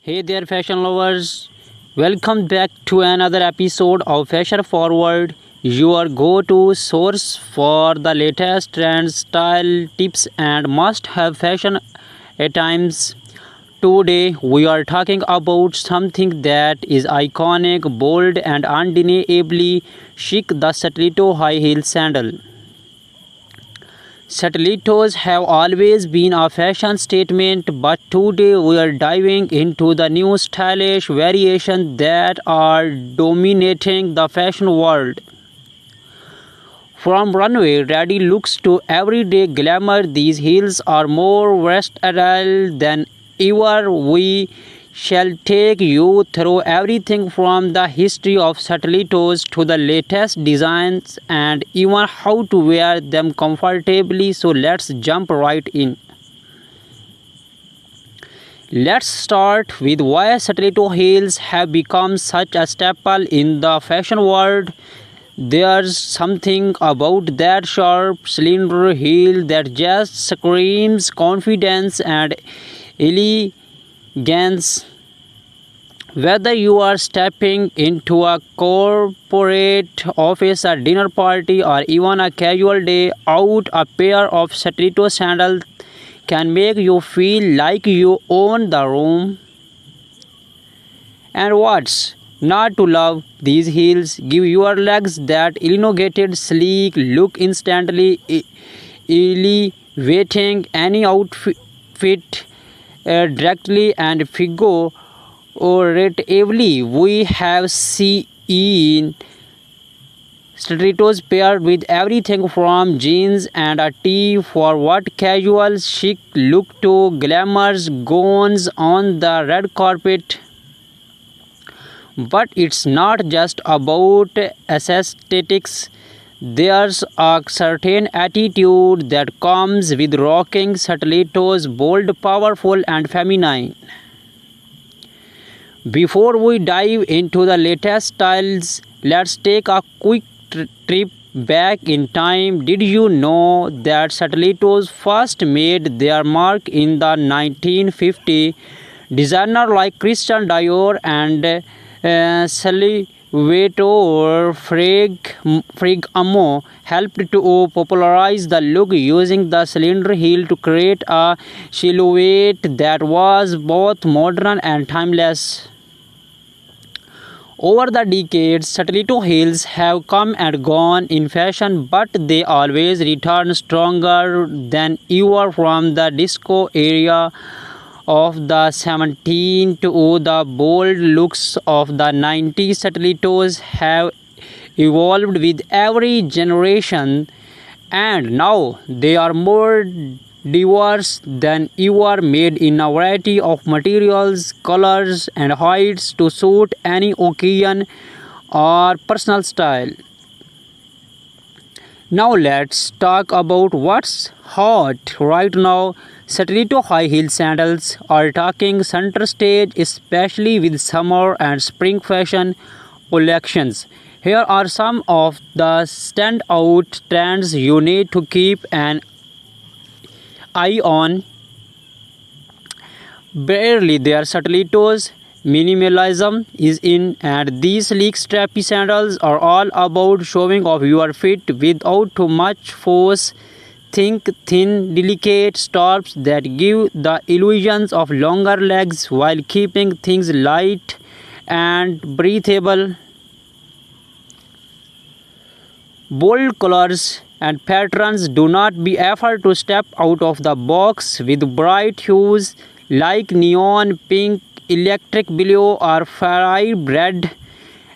Hey there, fashion lovers. Welcome back to another episode of Fashion Forward, your go to source for the latest trends, style, tips, and must have fashion at times. Today, we are talking about something that is iconic, bold, and undeniably chic, the stiletto high heel sandal. Stilettos have always been a fashion statement, but today we are diving into the new stylish variations that are dominating the fashion world. From runway ready looks to everyday glamour, these heels are more versatile than ever. We shall take you through everything from the history of stilettos to the latest designs and even how to wear them comfortably. So let's jump right in. Let's start with why stiletto heels have become such a staple in the fashion world. There's something about that sharp cylinder heel that just screams confidence and elegance. Whether you are stepping into a corporate office, a dinner party, or even a casual day out, a pair of stiletto sandals can make you feel like you own the room. And what's not to love? These heels give your legs that elongated, sleek look, instantly elevating any outfit directly and figuratively. We have seen stilettos paired with everything from jeans and a tee for what casual chic look to glamorous gowns on the red carpet. But it's not just about aesthetics. There's a certain attitude that comes with rocking stilettos, bold, powerful, and feminine. Before we dive into the latest styles, let's take a quick trip back in time. Did you know that stilettos first made their mark in the 1950s? Designers like Christian Dior and Salvatore Ferragamo helped to popularize the look using the cylinder heel to create a silhouette that was both modern and timeless. Over the decades, stiletto heels have come and gone in fashion, but they always return stronger than ever. From the disco era of the 17th to the bold looks of the 90s. Stilettos have evolved with every generation, and now they are more diverse than ever, made in a variety of materials, colors, and heights to suit any occasion or personal style. Now let's talk about what's hot right now. Stiletto high heel sandals are taking center stage, especially with summer and spring fashion collections. Here are some of the standout trends you need to keep an eye on. Barely their stilettos. Minimalism is in, and these sleek strappy sandals are all about showing off your feet without too much force. Think thin, delicate straps that give the illusions of longer legs while keeping things light and breathable. Bold colors and patterns. Do not be afraid to step out of the box with bright hues like neon pink, electric blue, or fiery red.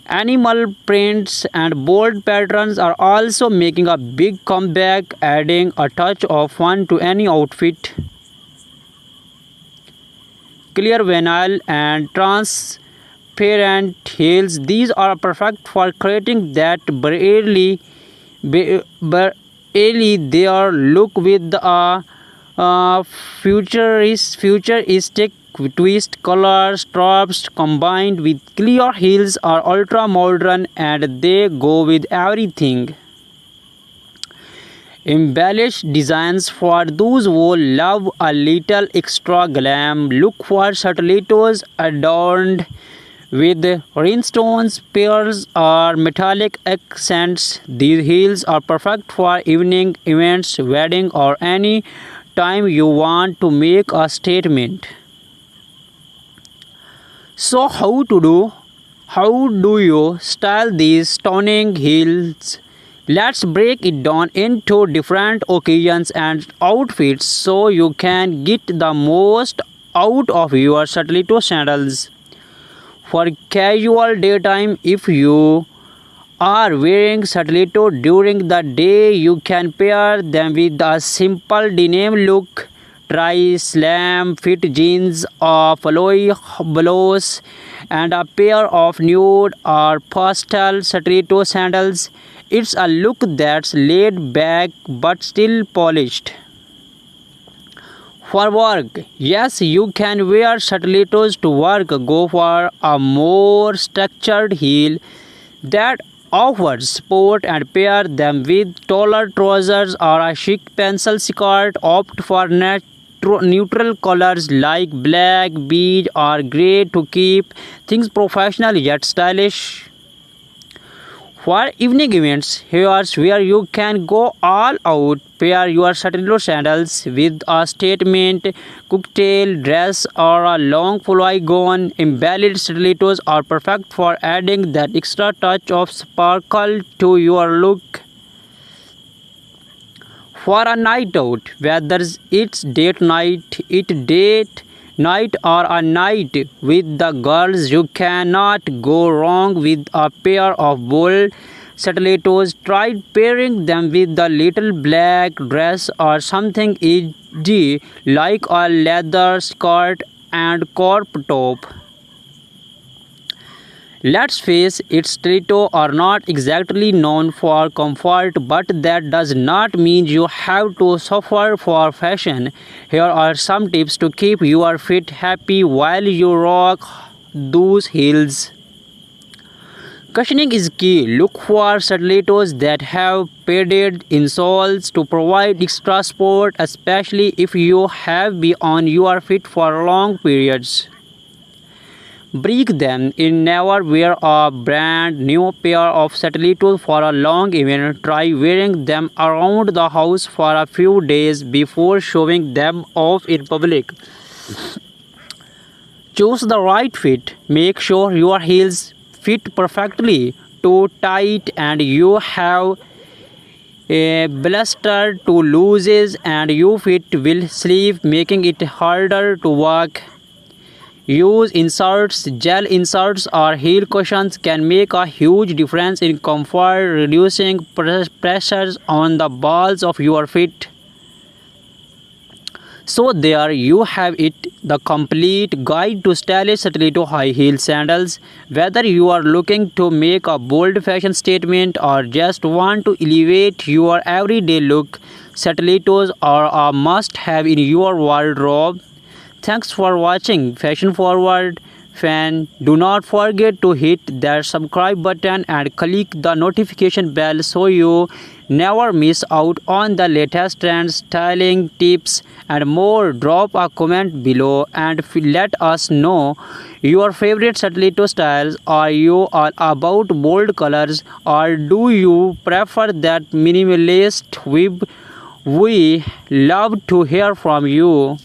Animal prints and bold patterns are also making a big comeback, adding a touch of fun to any outfit. Clear vinyl and transparent heels. These are perfect for creating that barely their look with a futuristic twist. Color straps combined with clear heels are ultra modern and they go with everything. Embellish designs for those who love a little extra glam. Look for stilettos adorned with rhinestones, pearls, or metallic accents. These heels are perfect for evening events, wedding, or any time you want to make a statement. So how do you style these stunning heels? Let's break it down into different occasions and outfits so you can get the most out of your stiletto sandals. For casual daytime, if you are wearing stiletto during the day, you can pair them with a simple denim look. Try slam fit jeans, a flowy blouse, and a pair of nude or pastel stiletto sandals. It's a look that's laid back but still polished. For work, yes, you can wear stilettos to work. Go for a more structured heel that offers support and pair them with taller trousers or a chic pencil skirt. Opt for neutral colors like black, beige, or gray to keep things professional yet stylish. For evening events, here's where you can go all out. Pair your stiletto sandals with a statement cocktail dress or a long flowy gown. Embellished stilettos are perfect for adding that extra touch of sparkle to your look. For a night out, whether it's date night or a night with the girls, you cannot go wrong with a pair of bold stilettos. Try pairing them with a little black dress or something easy like a leather skirt and crop top. Let's face it, stilettos are not exactly known for comfort, but that does not mean you have to suffer for fashion. Here are some tips to keep your feet happy while you rock those heels. Cushioning is key. Look for stilettos that have padded insoles to provide extra support, especially if you have been on your feet for long periods. Break them in. Never wear a brand new pair of stilettos for a long event. Try wearing them around the house for a few days before showing them off in public. Choose the right fit. Make sure your heels fit perfectly. Too tight and you have a blister, too loose and your feet will slip, making it harder to walk. Use inserts. Gel inserts or heel cushions can make a huge difference in comfort, reducing pressures on the balls of your feet. So there you have it, the complete guide to stylish stiletto high heel sandals. Whether you are looking to make a bold fashion statement or just want to elevate your everyday look, stilettos are a must-have in your wardrobe. Thanks for watching Fashion Forward fan. Do not forget to hit that subscribe button and click the notification bell so you never miss out on the latest trends, styling tips and more. Drop a comment below and let us know your favorite stiletto styles. Are you all about bold colors or do you prefer that minimalist web? We love to hear from you.